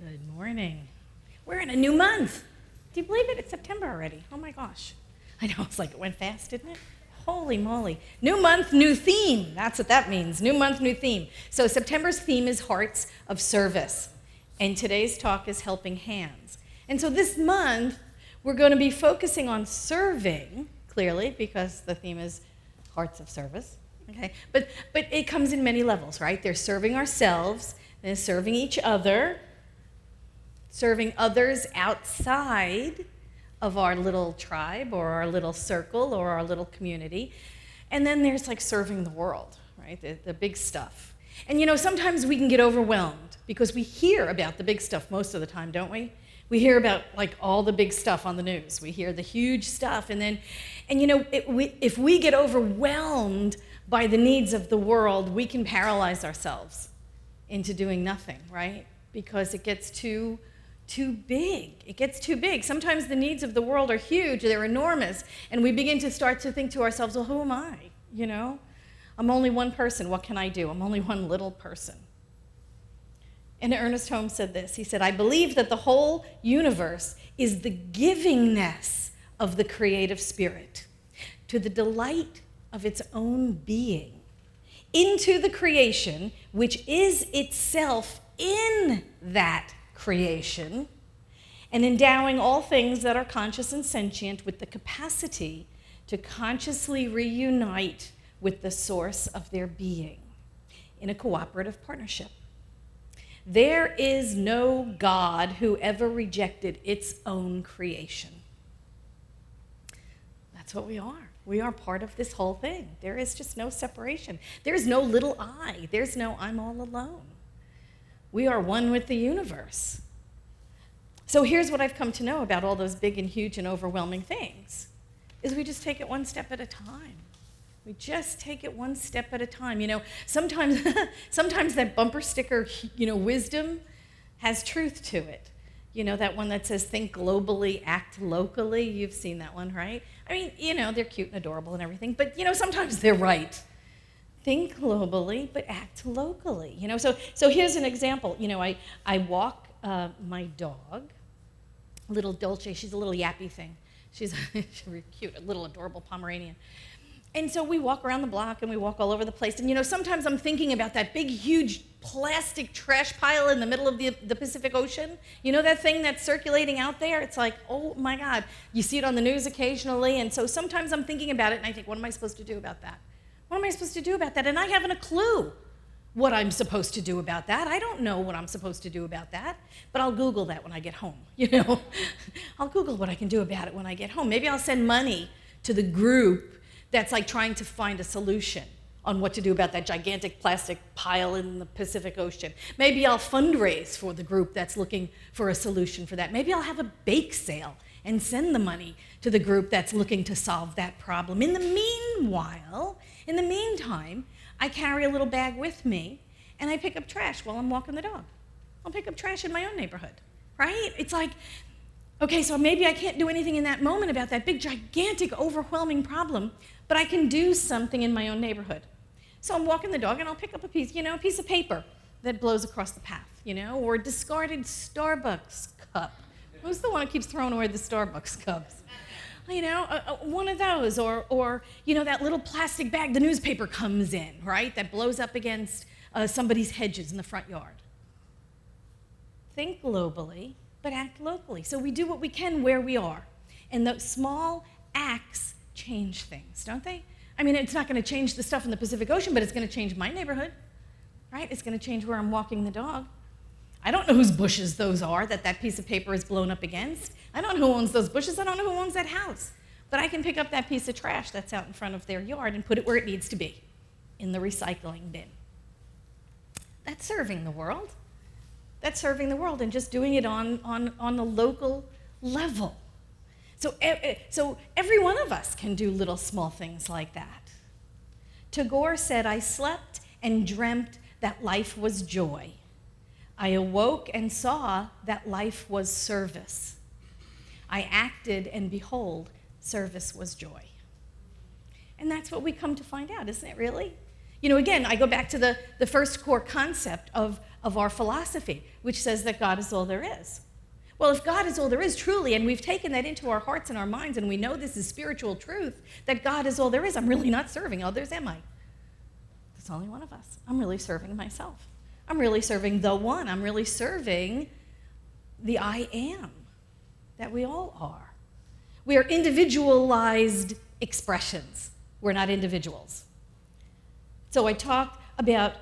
Good morning. We're in a new month. Do you believe it? It's September already. Oh my gosh. I know, it's like it went fast, didn't it? Holy moly. New month, new theme. That's what that means. New month, new theme. So September's theme is Hearts of Service. And today's talk is Helping Hands. And so this month, we're going to be focusing on serving, clearly, because the theme is Hearts of Service. Okay? But it comes in many levels, right? There's serving ourselves, there's serving each other, serving others outside of our little tribe or our little circle or our little community. And then there's like serving the world, right? The big stuff. And you know, sometimes we can get overwhelmed because we hear about the big stuff most of the time, don't we? We hear about like all the big stuff on the news. We hear the huge stuff. And you know, if we get overwhelmed by the needs of the world, we can paralyze ourselves into doing nothing, right? Because it gets too big. It gets too big. Sometimes the needs of the world are huge, they're enormous, and we begin to start to think to ourselves, well, who am I? You know? I'm only one person. What can I do? I'm only one little person. And Ernest Holmes said this. He said, I believe that the whole universe is the givingness of the creative spirit to the delight of its own being into the creation, which is itself in that creation, and endowing all things that are conscious and sentient with the capacity to consciously reunite with the source of their being in a cooperative partnership. There is no God who ever rejected its own creation. That's what we are. We are part of this whole thing. There is just no separation. There's no little I. There's no I'm all alone. We are one with the universe. So here's what I've come to know about all those big and huge and overwhelming things, is we just take it one step at a time. We just take it one step at a time. You know, sometimes that bumper sticker, you know, wisdom has truth to it. You know, that one that says, think globally, act locally. You've seen that one, right? I mean, you know, they're cute and adorable and everything, but, you know, sometimes they're right. Think globally, but act locally. You know, so here's an example. You know, I walk my dog, little Dolce. She's a little yappy thing. She's really cute, a little adorable Pomeranian. And so we walk around the block and we walk all over the place. And, you know, sometimes I'm thinking about that big, huge plastic trash pile in the middle of the Pacific Ocean. You know that thing that's circulating out there? It's like, oh, my God. You see it on the news occasionally. And so sometimes I'm thinking about it and I think, what am I supposed to do about that? What am I supposed to do about that? And I haven't a clue what I'm supposed to do about that. I don't know what I'm supposed to do about that. But I'll Google that when I get home, you know. I'll Google what I can do about it when I get home. Maybe I'll send money to the group that's like trying to find a solution on what to do about that gigantic plastic pile in the Pacific Ocean. Maybe I'll fundraise for the group that's looking for a solution for that. Maybe I'll have a bake sale and send the money to the group that's looking to solve that problem. In the meantime, I carry a little bag with me and I pick up trash while I'm walking the dog. I'll pick up trash in my own neighborhood, right? It's like, okay, so maybe I can't do anything in that moment about that big, gigantic, overwhelming problem, but I can do something in my own neighborhood. So I'm walking the dog and I'll pick up a piece of paper that blows across the path, you know, or a discarded Starbucks cup. Who's the one who keeps throwing away the Starbucks cups? You know, one of those, or you know, that little plastic bag the newspaper comes in, right, that blows up against somebody's hedges in the front yard. Think globally, but act locally. So we do what we can where we are. And those small acts change things, don't they? I mean, it's not going to change the stuff in the Pacific Ocean, but it's going to change my neighborhood, right? It's going to change where I'm walking the dog. I don't know whose bushes those are that piece of paper is blown up against. I don't know who owns those bushes. I don't know who owns that house. But I can pick up that piece of trash that's out in front of their yard and put it where it needs to be, in the recycling bin. That's serving the world. That's serving the world and just doing it on the local level. So every one of us can do little small things like that. Tagore said, I slept and dreamt that life was joy. I awoke and saw that life was service. I acted and behold, service was joy. And that's what we come to find out, isn't it really? You know, again, I go back to the first core concept of of our philosophy, which says that God is all there is. Well, if God is all there is truly, and we've taken that into our hearts and our minds, and we know this is spiritual truth, that God is all there is, I'm really not serving others, am I? There's only one of us. I'm really serving myself. I'm really serving the one. I'm really serving the I am that we all are. We are individualized expressions. We're not individuals. So I talked about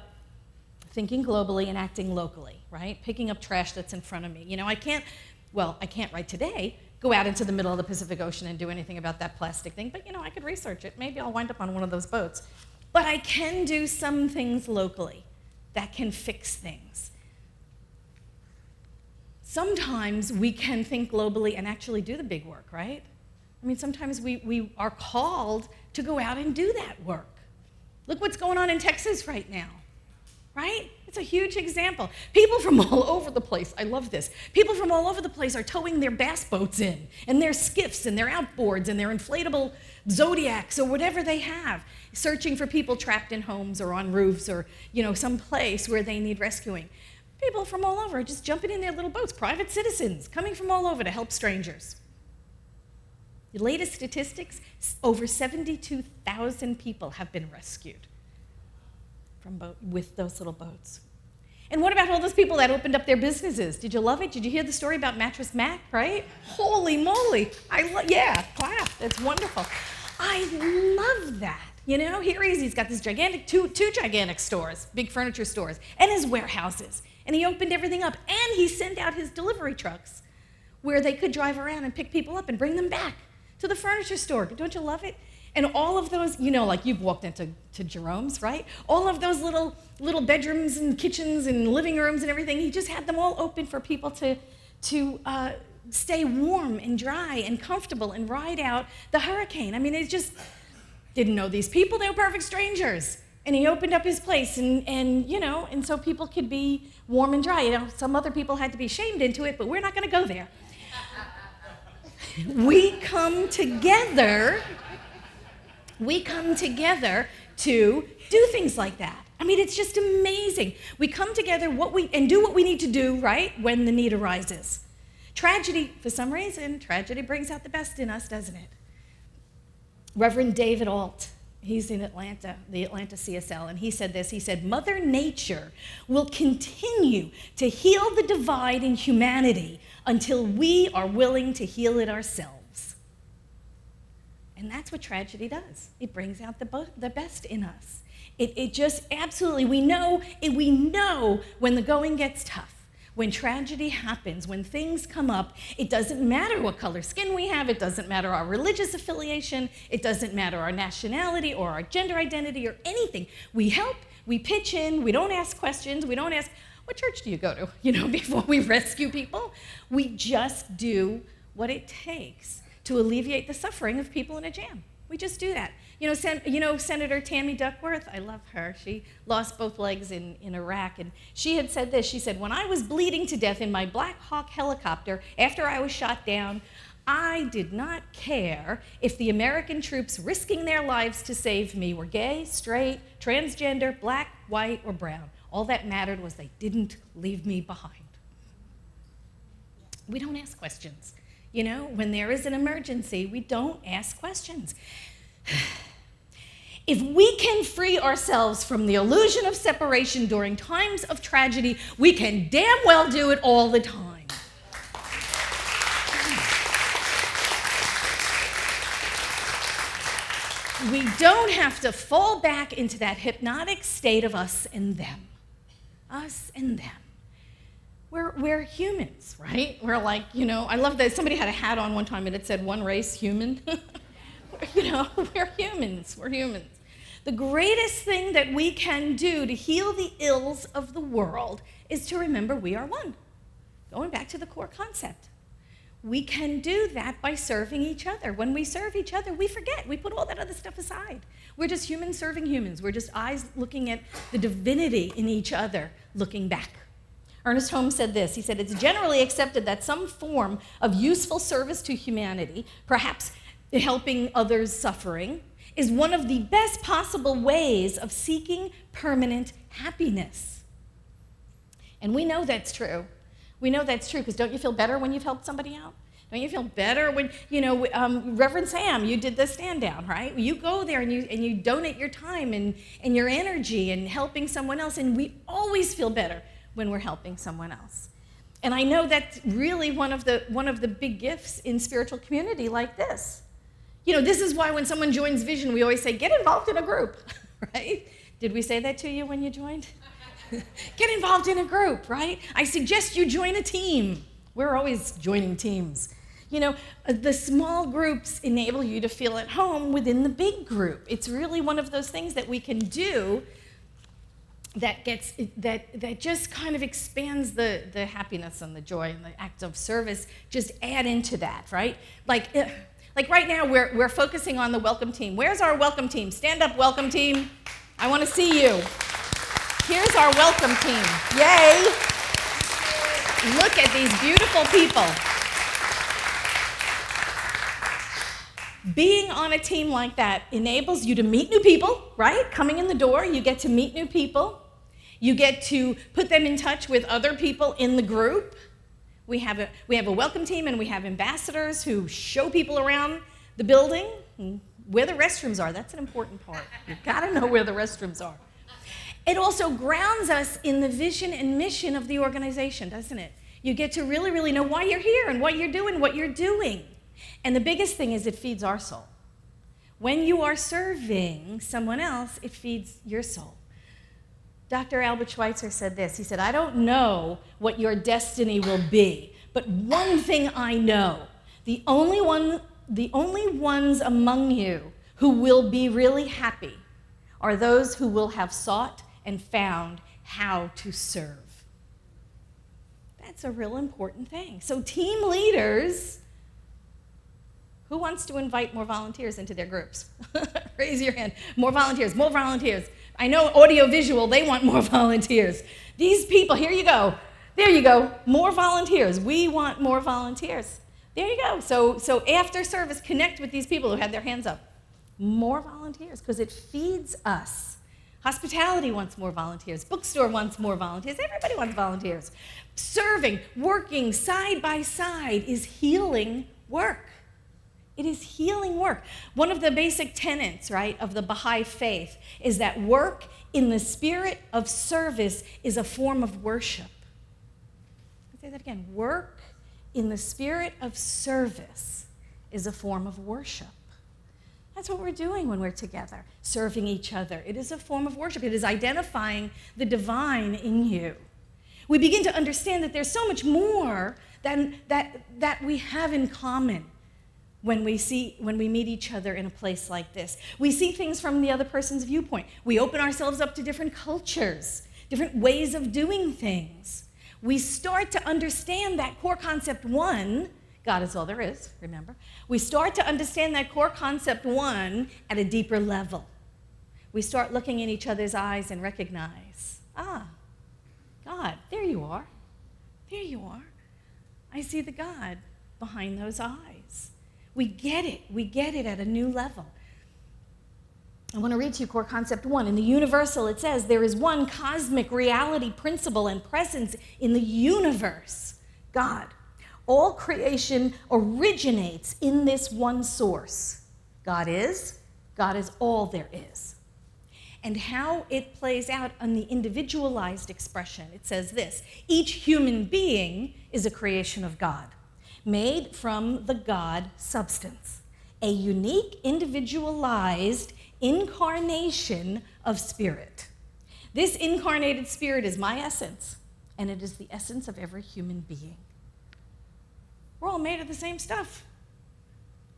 thinking globally and acting locally, right? Picking up trash that's in front of me. You know, I can't right today go out into the middle of the Pacific Ocean and do anything about that plastic thing, but I could research it. Maybe I'll wind up on one of those boats. But I can do some things locally that can fix things. Sometimes we can think globally and actually do the big work, right? I mean, sometimes we are called to go out and do that work. Look what's going on in Texas right now, right? It's a huge example. People from all over the place, I love this, people from all over the place are towing their bass boats in, and their skiffs, and their outboards, and their inflatable Zodiacs, or whatever they have, searching for people trapped in homes or on roofs or, some place where they need rescuing. People from all over are just jumping in their little boats, private citizens coming from all over to help strangers. The latest statistics, over 72,000 people have been rescued with those little boats. And what about all those people that opened up their businesses? Did you love it? Did you hear the story about Mattress Mac, right? Holy moly. Yeah, clap. That's wonderful. I love that. Here he is. He's got this gigantic, two gigantic stores, big furniture stores, and his warehouses. And he opened everything up. And he sent out his delivery trucks where they could drive around and pick people up and bring them back to the furniture store. Don't you love it? And all of those, like you've walked into Jerome's, right? All of those little bedrooms and kitchens and living rooms and everything, he just had them all open for people to stay warm and dry and comfortable and ride out the hurricane. I mean, it just didn't know these people. They were perfect strangers. And he opened up his place and so people could be warm and dry. Some other people had to be shamed into it, but we're not going to go there. We come together to do things like that. I mean, it's just amazing. We come together and do what we need to do, right, when the need arises. Tragedy, for some reason, tragedy brings out the best in us, doesn't it? Reverend David Alt, he's in Atlanta, the Atlanta CSL, and he said this. He said, Mother Nature will continue to heal the divide in humanity until we are willing to heal it ourselves. And that's what tragedy does. It brings out the best in us. It just absolutely, we know when the going gets tough, when tragedy happens, when things come up, it doesn't matter what color skin we have, it doesn't matter our religious affiliation, it doesn't matter our nationality or our gender identity or anything. We help, we pitch in, we don't ask questions, we don't ask, what church do you go to, before we rescue people? We just do what it takes to alleviate the suffering of people in a jam. We just do that. Senator Tammy Duckworth, I love her. She lost both legs in Iraq, and she had said this. She said, when I was bleeding to death in my Black Hawk helicopter after I was shot down, I did not care if the American troops risking their lives to save me were gay, straight, transgender, black, white, or brown. All that mattered was they didn't leave me behind. We don't ask questions. When there is an emergency, we don't ask questions. If we can free ourselves from the illusion of separation during times of tragedy, we can damn well do it all the time. We don't have to fall back into that hypnotic state of us and them. Us and them. We're humans, right? We're like, I love that somebody had a hat on one time and it said one race, human. We're humans. We're humans. The greatest thing that we can do to heal the ills of the world is to remember we are one. Going back to the core concept. We can do that by serving each other. When we serve each other, we forget. We put all that other stuff aside. We're just humans serving humans. We're just eyes looking at the divinity in each other, looking back. Ernest Holmes said this. He said, it's generally accepted that some form of useful service to humanity, perhaps helping others suffering, is one of the best possible ways of seeking permanent happiness. And we know that's true. We know that's true because don't you feel better when you've helped somebody out? Don't you feel better when, Reverend Sam, you did the stand down, right? You go there and you donate your time and your energy and helping someone else, and we always feel better when we're helping someone else. And I know that's really one of the big gifts in spiritual community like this. This is why when someone joins Vision, we always say, get involved in a group, right? Did we say that to you when you joined? Get involved in a group, right? I suggest you join a team. We're always joining teams. The small groups enable you to feel at home within the big group. It's really one of those things that we can do that just kind of expands the happiness and the joy and the act of service. Just add into that, right? Like right now, we're focusing on the welcome team. Where's our welcome team? Stand up, welcome team. I want to see you. Here's our welcome team. Yay! Look at these beautiful people. Being on a team like that enables you to meet new people, right? Coming in the door, you get to meet new people. You get to put them in touch with other people in the group. We have a welcome team, and we have ambassadors who show people around the building, where the restrooms are. That's an important part. You've got to know where the restrooms are. It also grounds us in the vision and mission of the organization, doesn't it? You get to really, really know why you're here and what you're doing. And the biggest thing is it feeds our soul. When you are serving someone else, it feeds your soul. Dr. Albert Schweitzer said this. He said, I don't know what your destiny will be, but one thing I know, the only ones among you who will be really happy are those who will have sought and found how to serve. That's a real important thing. So team leaders, who wants to invite more volunteers into their groups? Raise your hand. More volunteers, more volunteers. I know audiovisual, they want more volunteers. These people, here you go. There you go. More volunteers. We want more volunteers. There you go. So after service, connect with these people who had their hands up. More volunteers, because it feeds us. Hospitality wants more volunteers. Bookstore wants more volunteers. Everybody wants volunteers. Serving, working side by side is healing work. It is healing work. One of the basic tenets, right, of the Baha'i faith is that work in the spirit of service is a form of worship. I'll say that again. Work in the spirit of service is a form of worship. That's what we're doing when we're together, serving each other. It is a form of worship. It is identifying the divine in you. We begin to understand that there's so much more than that we have in common when we meet each other in a place like this. We see things from the other person's viewpoint. We open ourselves up to different cultures, different ways of doing things. We start to understand that core concept one, God is all there is, remember? We start to understand that core concept one at a deeper level. We start looking in each other's eyes and recognize, God, there you are. There you are. I see the God behind those eyes. We get it at a new level. I want to read to you core concept one. In the universal, it says, there is one cosmic reality, principle, and presence in the universe, God. All creation originates in this one source. God is all there is. And how it plays out on the individualized expression, it says this: each human being is a creation of God, made from the God substance, a unique, individualized incarnation of spirit. This incarnated spirit is my essence, and it is the essence of every human being. We're all made of the same stuff.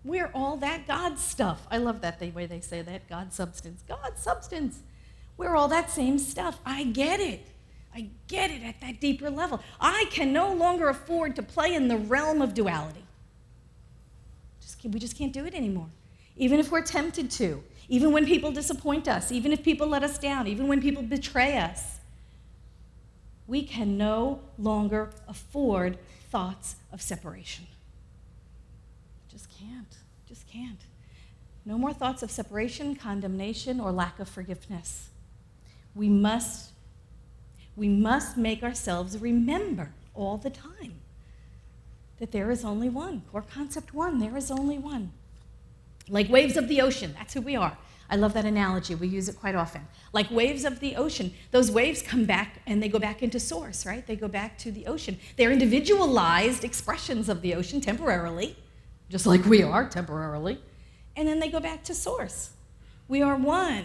We're all that God stuff. I love that the way they say that, God substance. God substance. We're all that same stuff. I get it. I get it at that deeper level. I can no longer afford to play in the realm of duality. We just can't do it anymore. Even if we're tempted to, even when people disappoint us, even if people let us down, even when people betray us, we can no longer afford thoughts of separation. Just can't. No more thoughts of separation, condemnation, or lack of forgiveness. We must we must make ourselves remember all the time that there is only one. Core concept one, there is only one. Like waves of the ocean, that's who we are. I love that analogy. We use it quite often. Like waves of the ocean. Those waves come back and they go back into source, right? They go back to the ocean. They're individualized expressions of the ocean temporarily, just like we are temporarily. And then they go back to source. We are one.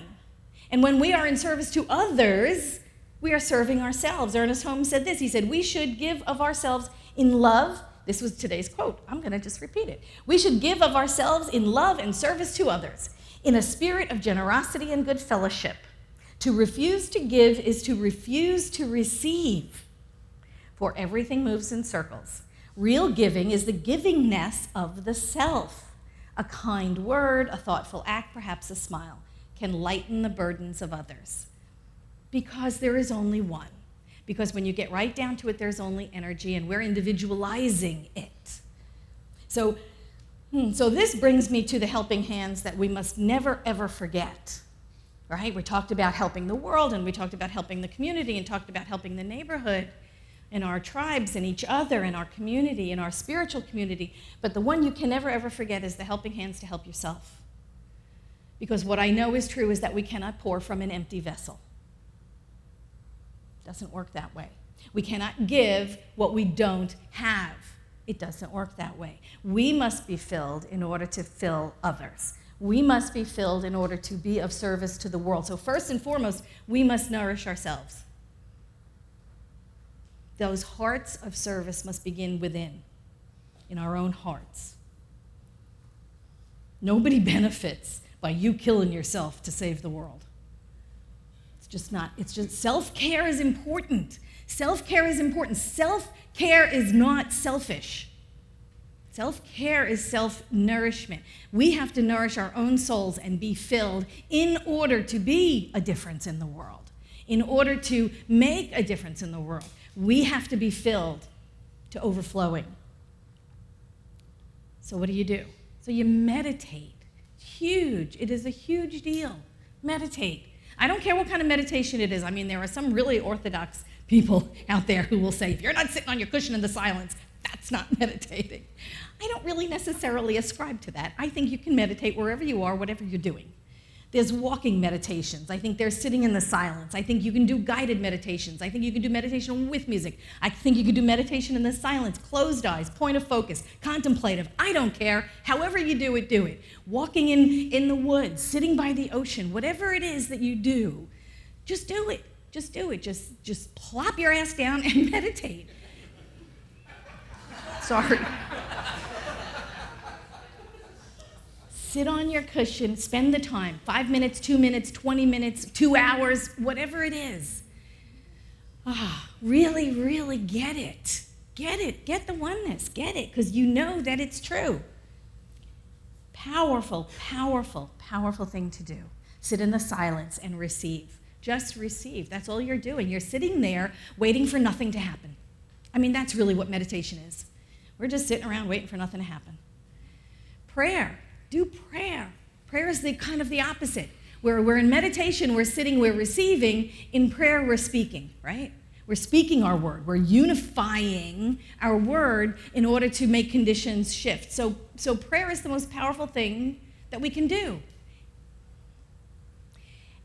And when we are in service to others, we are serving ourselves. Ernest Holmes said this. He said, we should give of ourselves in love. This was today's quote. I'm going to just repeat it. We should give of ourselves in love and service to others, in a spirit of generosity and good fellowship. To refuse to give is to refuse to receive, for everything moves in circles. Real giving is the givingness of the self. A kind word, a thoughtful act, perhaps a smile, can lighten the burdens of others. Because there is only one. Because when you get right down to it, there's only energy, and we're individualizing it. So this brings me to the helping hands that we must never, ever forget. Right? We talked about helping the world, and we talked about helping the community, and talked about helping the neighborhood, and our tribes, and each other, and our community, and our spiritual community. But the one you can never, ever forget is the helping hands to help yourself. Because what I know is true is that we cannot pour from an empty vessel. It doesn't work that way. We cannot give what we don't have. It doesn't work that way. We must be filled in order to fill others. We must be filled in order to be of service to the world. So first and foremost, we must nourish ourselves. Those hearts of service must begin within, in our own hearts. Nobody benefits by you killing yourself to save the world. It's just self-care is important. Self-care is important. Self-care is not selfish. Self-care is self-nourishment. We have to nourish our own souls and be filled in order to be a difference in the world. In order to make a difference in the world, we have to be filled to overflowing. So what do? So you meditate. Huge. It is a huge deal. Meditate. I don't care what kind of meditation it is. I mean, there are some really orthodox people out there who will say, if you're not sitting on your cushion in the silence, that's not meditating. I don't really necessarily ascribe to that. I think you can meditate wherever you are, whatever you're doing. There's walking meditations. I think there's sitting in the silence. I think you can do guided meditations. I think you can do meditation with music. I think you can do meditation in the silence, closed eyes, point of focus, contemplative. I don't care. However you do it, do it. Walking in the woods, sitting by the ocean, whatever it is that you do, just do it. Just do it. Just plop your ass down and meditate. Sorry. Sit on your cushion, spend the time, 5 minutes, 2 minutes, 20 minutes, 2 hours, whatever it is. Really, really get it. Get it. Get the oneness. Get it, because you know that it's true. Powerful, powerful, powerful thing to do. Sit in the silence and receive. Just receive. That's all you're doing. You're sitting there waiting for nothing to happen. I mean, that's really what meditation is. We're just sitting around waiting for nothing to happen. Prayer. Do prayer. Prayer is the kind of the opposite. Where we're in meditation, we're sitting, we're receiving. In prayer, we're speaking, right? We're speaking our word. We're unifying our word in order to make conditions shift. So prayer is the most powerful thing that we can do.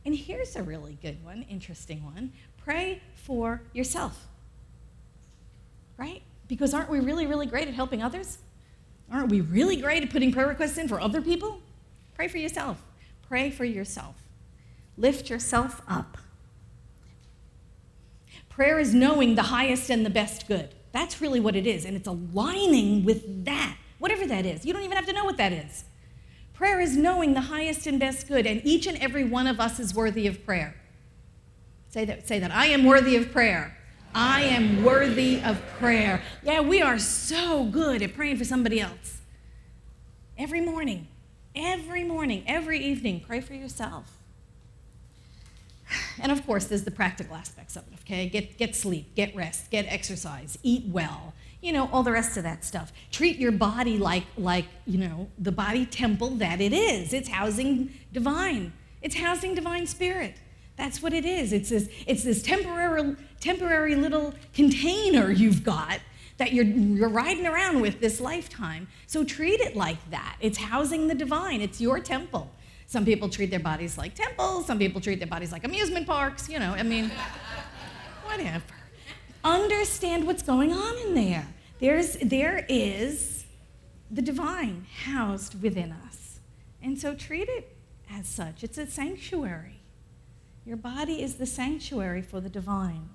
And here's a really good one, interesting one. Pray for yourself, right? Because aren't we really, really great at helping others? Aren't we really great at putting prayer requests in for other people? Pray for yourself. Pray for yourself. Lift yourself up. Prayer is knowing the highest and the best good. That's really what it is, and it's aligning with that, whatever that is. You don't even have to know what that is. Prayer is knowing the highest and best good, and each and every one of us is worthy of prayer. Say that. I am worthy of prayer. I am worthy of prayer. Yeah, we are so good at praying for somebody else. Every morning, every evening, pray for yourself. And of course, there's the practical aspects of it, okay? Get sleep, get rest, get exercise, eat well, all the rest of that stuff. Treat your body like the body temple that it is. It's housing divine. It's housing divine spirit. That's what it is. It's this temporary little container you've got that you're riding around with this lifetime. So treat it like that. It's housing the divine. It's your temple. Some people treat their bodies like temples. Some people treat their bodies like amusement parks. Whatever. Understand what's going on in there. There is the divine housed within us. And so treat it as such. It's a sanctuary. Your body is the sanctuary for the divine.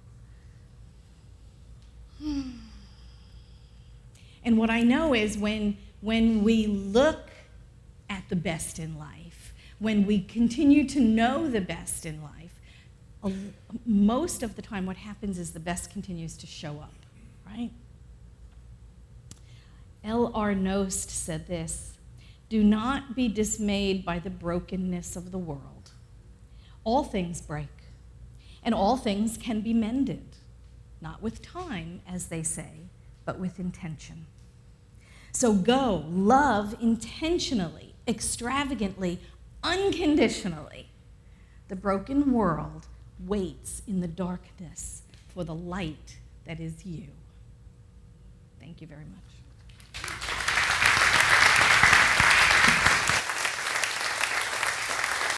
And what I know is when we look at the best in life, when we continue to know the best in life, most of the time what happens is the best continues to show up, right? L.R. Nost said this: "Do not be dismayed by the brokenness of the world. All things break, and all things can be mended, not with time, as they say, but with intention. So go, love intentionally, extravagantly, unconditionally. The broken world waits in the darkness for the light that is you." Thank you very much.